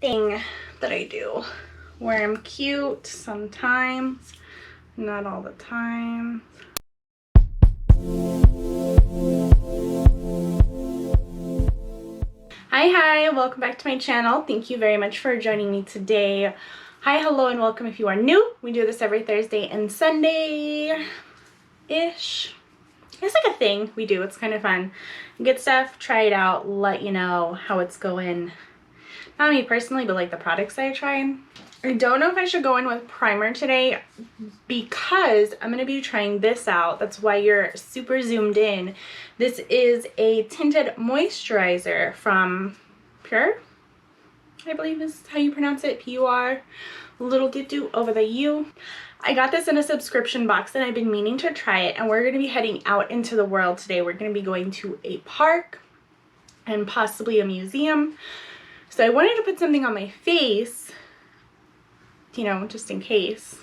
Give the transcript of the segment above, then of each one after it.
thing that I do where I'm cute sometimes, not all the time. Hi, welcome back to my channel. Thank you very much for joining me today. Hi, hello, and welcome if you are new. We do this every Thursday and Sunday-ish. It's like a thing we do. It's kind of fun. Get stuff, try it out, let you know how it's going. Not me personally, but like the products I tried. I don't know if I should go in with primer today because I'm going to be trying this out. That's why you're super zoomed in. This is a tinted moisturizer from Pur, I believe is how you pronounce it. P-U-R, little do over the U. I got this in a subscription box and I've been meaning to try it, and we're going to be heading out into the world today. We're going to be going to a park and possibly a museum. So I wanted to put something on my face, you know, just in case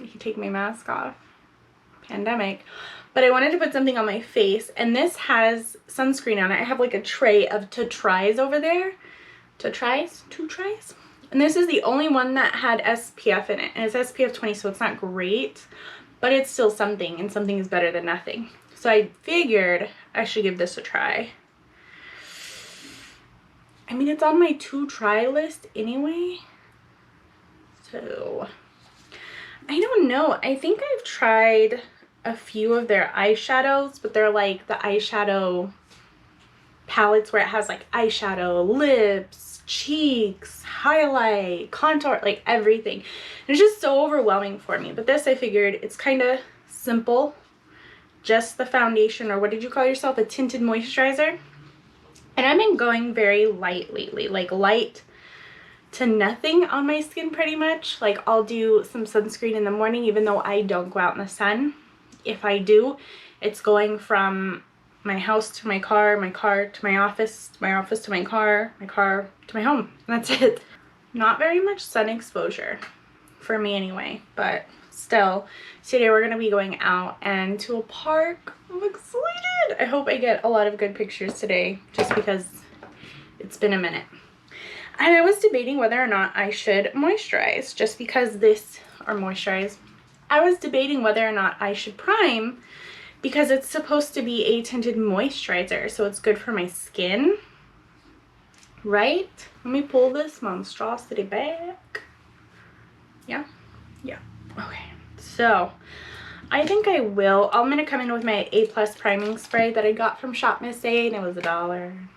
I could take my mask off, pandemic. But I wanted to put something on my face, and this has sunscreen on it. I have like a tray of to tries over there. Two tries. And this is the only one that had SPF in it, and it's SPF 20, so it's not great, but it's still something, and something is better than nothing. So I figured I should give this a try. I mean, it's on my to try list anyway. So, I don't know. I think I've tried a few of their eyeshadows, but they're like the eyeshadow palettes where it has like eyeshadow, lips, cheeks, highlight, contour, like everything. And it's just so overwhelming for me. But this, I figured it's kind of simple. Just the foundation, or what did you call yourself? A tinted moisturizer. And I've been going very light lately, like light to nothing on my skin pretty much. Like I'll do some sunscreen in the morning even though I don't go out in the sun. If I do, it's going from my house to my car to my office to my car to my home. That's it. Not very much sun exposure for me anyway, but still, today we're going to be going out and to a park. I'm excited. I hope I get a lot of good pictures today just because it's been a minute. And I was debating whether or not I should moisturize just because I was debating whether or not I should prime because it's supposed to be a tinted moisturizer, so it's good for my skin, right? Let me pull this monstrosity back. Yeah. Okay, so I think I will. I'm going to come in with my A+ priming spray that I got from Shop Miss A, and it was $1.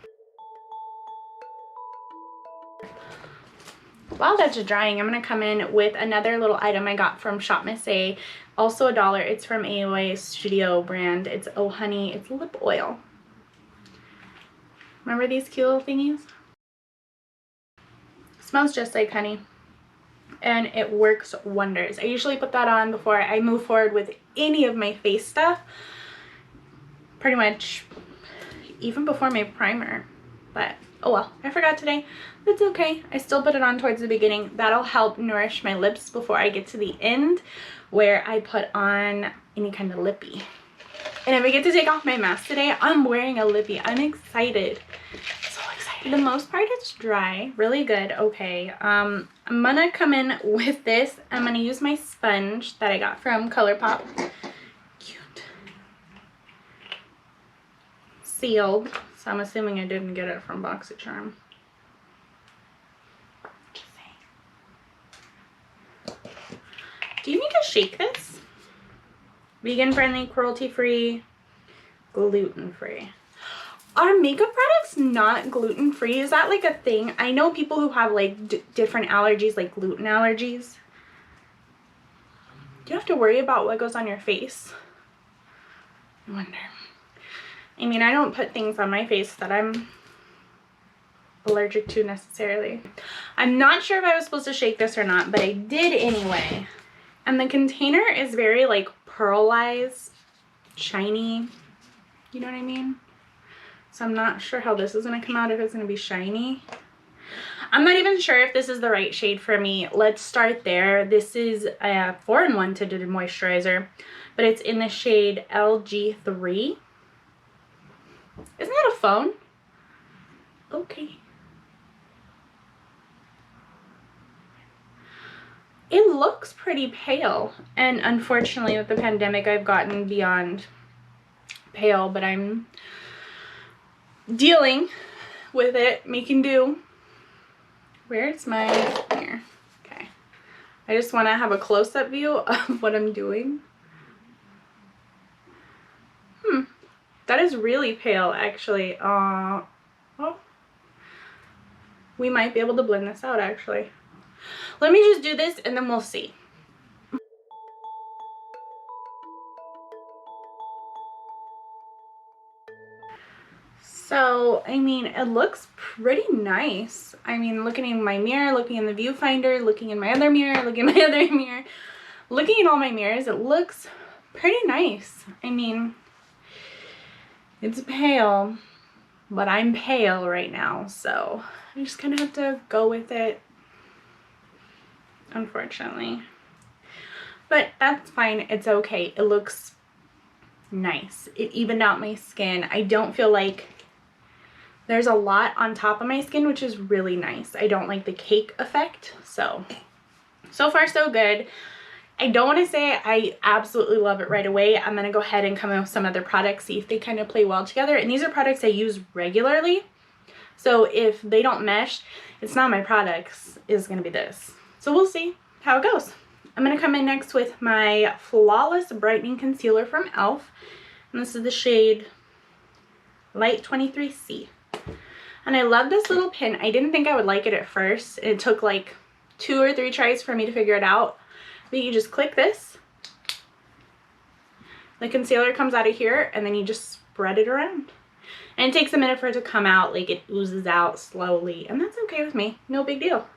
While that's drying, I'm going to come in with another little item I got from Shop Miss A, also $1. It's from AOA Studio brand. It's Oh Honey. It's lip oil. Remember these cute little thingies? It smells just like honey, and it works wonders. I usually put that on before I move forward with any of my face stuff, pretty much even before my primer. But oh well, I forgot today. That's okay. I still put it on towards the beginning. That'll help nourish my lips before I get to the end where I put on any kind of lippy. And if I get to take off my mask today, I'm wearing a lippy. I'm excited. So excited. For the most part, it's dry. Really good. Okay. I'm gonna come in with this. I'm gonna use my sponge that I got from ColourPop. Cute. Sealed. So I'm assuming I didn't get it from BoxyCharm. Just saying. Do you need to shake this? Vegan friendly, cruelty free, gluten free. Are makeup products not gluten free? Is that like a thing? I know people who have like different allergies, like gluten allergies. Do you have to worry about what goes on your face? I wonder. I mean, I don't put things on my face that I'm allergic to necessarily. I'm not sure if I was supposed to shake this or not, but I did anyway. And the container is very like pearlized, shiny. You know what I mean? So I'm not sure how this is going to come out, if it's going to be shiny. I'm not even sure if this is the right shade for me. Let's start there. This is a 4-in-1 tinted moisturizer, but it's in the shade LG3. Isn't that a phone? Okay. looks pretty pale. And unfortunately with the pandemic, I've gotten beyond pale, but I'm dealing with it, making do. Where's my mirror? Okay. I just want to have a close-up view of what I'm doing. That is really pale, actually. Oh, we might be able to blend this out, actually. Let me just do this and then we'll see. So, I mean, it looks pretty nice. I mean, looking in my mirror, looking in the viewfinder, looking in my other mirror, looking in my other mirror, looking in all my mirrors, it looks pretty nice. I mean, it's pale, but I'm pale right now, so I just kind of have to go with it, unfortunately. But that's fine. It's okay. It looks nice. It evened out my skin. I don't feel like there's a lot on top of my skin, which is really nice. I don't like the cake effect. So far so good. I don't want to say I absolutely love it right away. I'm going to go ahead and come in with some other products, see if they kind of play well together. And these are products I use regularly. So if they don't mesh, it's not my products, it's going to be this. So we'll see how it goes. I'm going to come in next with my Flawless Brightening Concealer from e.l.f. And this is the shade Light 23C. And I love this little pin. I didn't think I would like it at first. It took like 2 or 3 tries for me to figure it out. But you just click this. The concealer comes out of here and then you just spread it around. And it takes a minute for it to come out, like it oozes out slowly. And that's okay with me. No big deal.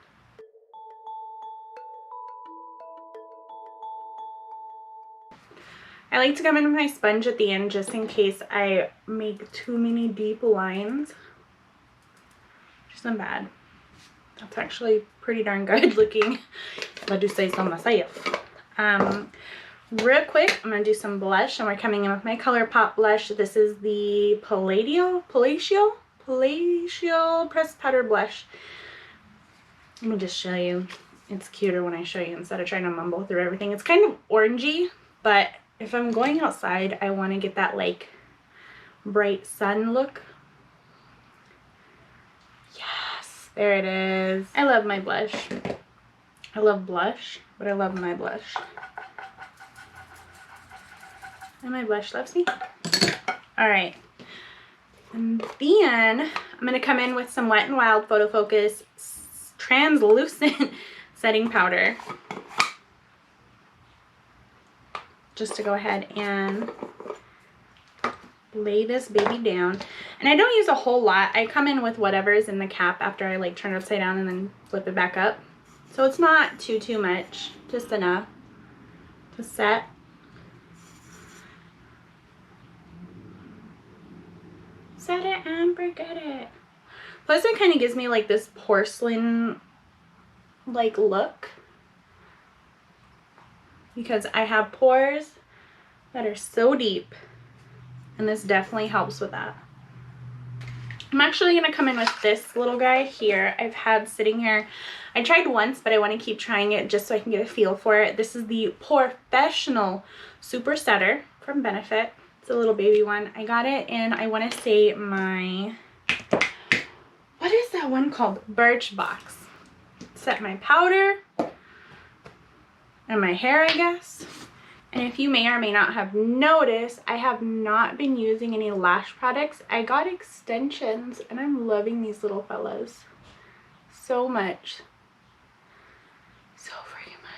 I like to come in with my sponge at the end just in case I make too many deep lines. Which isn't bad. That's actually pretty darn good looking, if I do say so myself. Real quick, I'm going to do some blush, and we're coming in with my ColourPop blush. This is the Palatial Pressed Powder Blush. Let me just show you. It's cuter when I show you instead of trying to mumble through everything. It's kind of orangey, but if I'm going outside, I want to get that like bright sun look. Yes, there it is. I love my blush. I love blush, but I love my blush. And my blush loves me. All right. And then I'm going to come in with some Wet n Wild Photo Focus Translucent Setting Powder. Just to go ahead and lay this baby down. And I don't use a whole lot. I come in with whatever is in the cap after I like turn it upside down and then flip it back up. So it's not too much. Just enough to set. Set it and forget it. Plus it kind of gives me like this porcelain like look, because I have pores that are so deep, and this definitely helps with that. I'm actually going to come in with this little guy here. I've had sitting here. I tried once, but I want to keep trying it just so I can get a feel for it. This is the Professional Super Setter from Benefit. It's a little baby one. I got it in, I want to say, my, what is that one called? Birchbox. Set my powder and my hair, I guess. And if you may or may not have noticed, I have not been using any lash products. I got extensions and I'm loving these little fellas so much. So freaking much.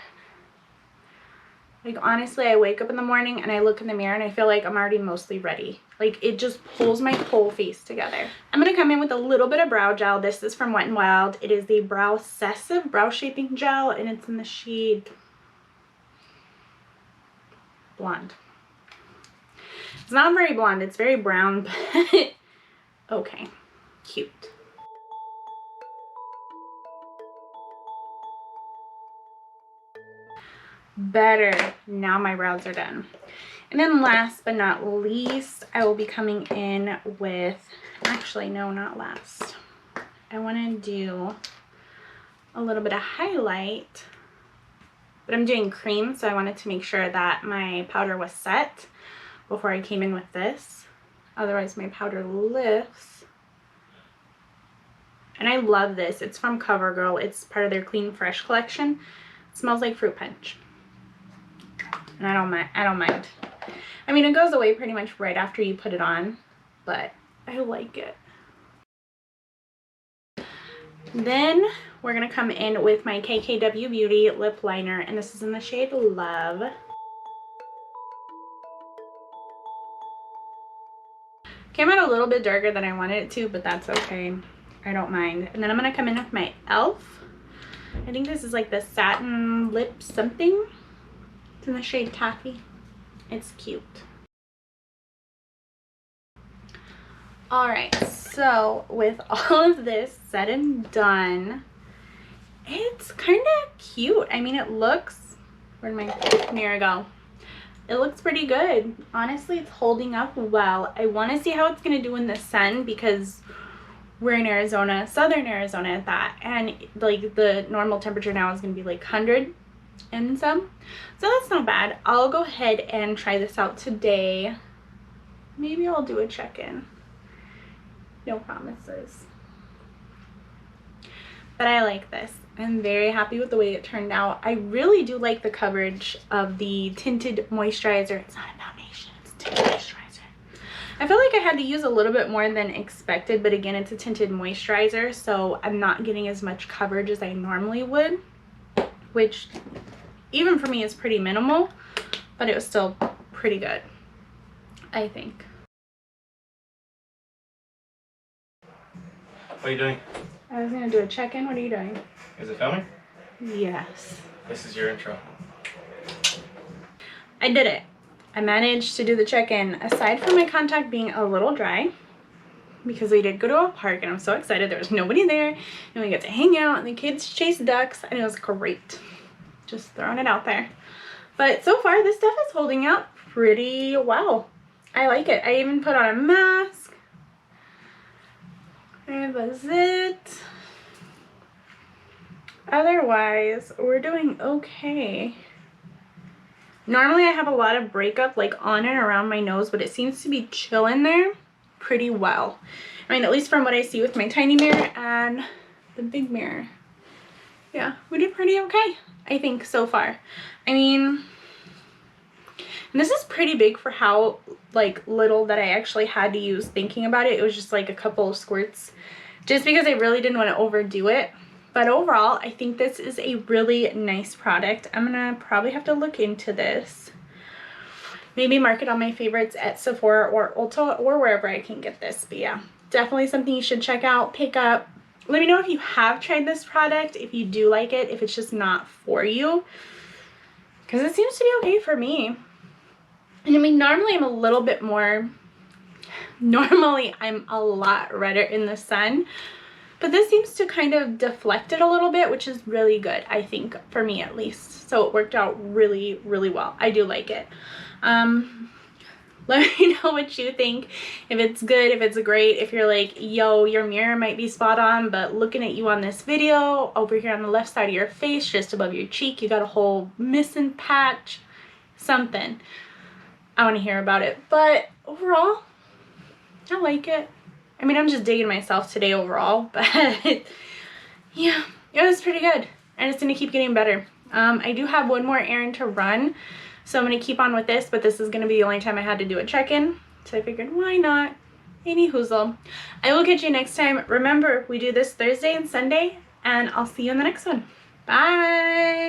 Like honestly, I wake up in the morning and I look in the mirror and I feel like I'm already mostly ready. Like it just pulls my whole face together. I'm going to come in with a little bit of brow gel. This is from Wet n Wild. It is the Browcessive Brow Shaping Gel and it's in the shade Blonde. It's not very blonde, it's very brown, but okay, cute. Better. Now my brows are done. And then last but not least, I will be coming in with, actually no, not last. I want to do a little bit of highlight but I'm doing cream, so I wanted to make sure that my powder was set before I came in with this. Otherwise my powder lifts. And I love this. It's from CoverGirl. It's part of their Clean Fresh collection. It smells like fruit punch. And I don't mind. I mean, it goes away pretty much right after you put it on, but I like it. Then we're going to come in with my Kkw Beauty Lip Liner, and this is in the shade Love. Came out a little bit darker than I wanted it to, but that's okay. I don't mind. And then I'm going to come in with my e.l.f. I think this is like the satin lip something. It's in the shade Taffy. It's cute. Alright, so with all of this said and done, it's kind of cute. I mean, it looks, where'd my mirror go? It looks pretty good. Honestly, it's holding up well. I want to see how it's going to do in the sun because we're in Arizona, southern Arizona at that, and like the normal temperature now is going to be like 100 and some, so that's not bad. I'll go ahead and try this out today. Maybe I'll do a check-in. No promises. But I like this. I'm very happy with the way it turned out. I really do like the coverage of the tinted moisturizer. It's not a foundation, it's a tinted moisturizer. I feel like I had to use a little bit more than expected, but again, it's a tinted moisturizer, so I'm not getting as much coverage as I normally would, which even for me is pretty minimal, but it was still pretty good, I think. What are you doing? I was gonna do a check-in. What are you doing? Is it filming? Yes. This is your intro. I did it. I managed to do the check-in. Aside from my contact being a little dry, because we did go to a park and I'm so excited. There was nobody there and we got to hang out and the kids chased ducks and it was great. Just throwing it out there. But so far this stuff is holding out pretty well. I like it. I even put on a mask. And that's it. Otherwise, we're doing okay. Normally I have a lot of breakup like on and around my nose, but it seems to be chilling there pretty well. I mean, at least from what I see with my tiny mirror and the big mirror. Yeah, we did pretty okay, I think, so far. I mean, and this is pretty big for how like little that I actually had to use thinking about it. It was just like a couple of squirts just because I really didn't want to overdo it. But overall, I think this is a really nice product. I'm gonna probably have to look into this. Maybe mark it on my favorites at Sephora or Ulta or wherever I can get this. But yeah, definitely something you should check out, pick up. Let me know if you have tried this product, if you do like it, if it's just not for you. Because it seems to be okay for me. And I mean, normally I'm a little bit more, normally I'm a lot redder in the sun. But this seems to kind of deflect it a little bit, which is really good, I think, for me at least. So it worked out really, really well. I do like it. Let me know what you think. If it's good, if it's great, if you're like, yo, your mirror might be spot on, but looking at you on this video, over here on the left side of your face, just above your cheek, you got a whole missing patch, something. I want to hear about it. But overall, I like it. I mean, I'm just digging myself today overall, but yeah, it was pretty good. And it's going to keep getting better. I do have one more errand to run, so I'm going to keep on with this, but this is going to be the only time I had to do a check-in. So I figured, why not? Any hoozle. I will catch you next time. Remember, we do this Thursday and Sunday, and I'll see you in the next one. Bye!